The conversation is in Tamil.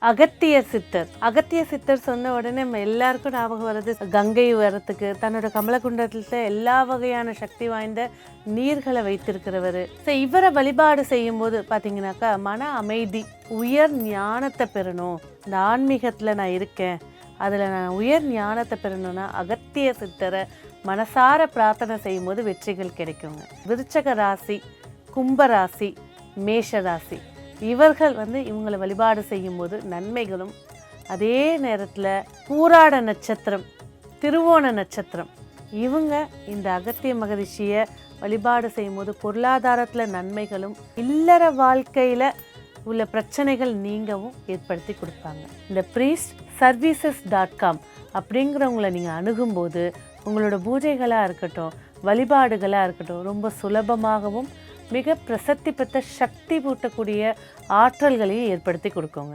அகத்திய சித்தர். அகத்திய சித்தர் சொன்ன உடனே நம்ம எல்லாருக்கும் ஞாபகம் வர்றது கங்கை வரத்துக்கு தன்னோட கமலகுண்டத்தில் எல்லா வகையான சக்தி வாய்ந்த நீர்களை வைத்திருக்கிறவர். இவரை வழிபாடு செய்யும் போது பார்த்தீங்கன்னாக்கா மன அமைதி, உயர் ஞானத்தை பெறணும். இந்த ஆன்மீகத்தில் நான் இருக்கேன், அதில் நான் உயர் ஞானத்தை பெறணும்னா அகத்திய சித்தரை மனசார பிரார்த்தனை செய்யும் போது வெற்றிகள் கிடைக்குங்க. விருச்சக ராசி, கும்பராசி, மேஷ ராசி இவர்கள் இவங்களை வழிபாடு செய்யும் போது நன்மைகளும், அதே நேரத்தில் பூராட நட்சத்திரம், திருவோண நட்சத்திரம் இவங்க இந்த அகத்திய மகரிஷியை வழிபாடு செய்யும் போது பொருளாதாரத்தில் நன்மைகளும், இல்லற வாழ்க்கையில் உள்ள பிரச்சனைகள் நீங்கவும் ஏற்படுத்தி கொடுப்பாங்க. இந்த priestservices.com அப்படிங்கிறவங்களை நீங்கள் அணுகும்போது உங்களோட பூஜைகளாக இருக்கட்டும், வழிபாடுகளாக இருக்கட்டும் ரொம்ப சுலபமாகவும் மிக பிரசித்தி பெற்ற சக்தி பூட்டக்கூடிய ஆற்றல்களையும் ஏற்படுத்தி கொடுக்குங்க.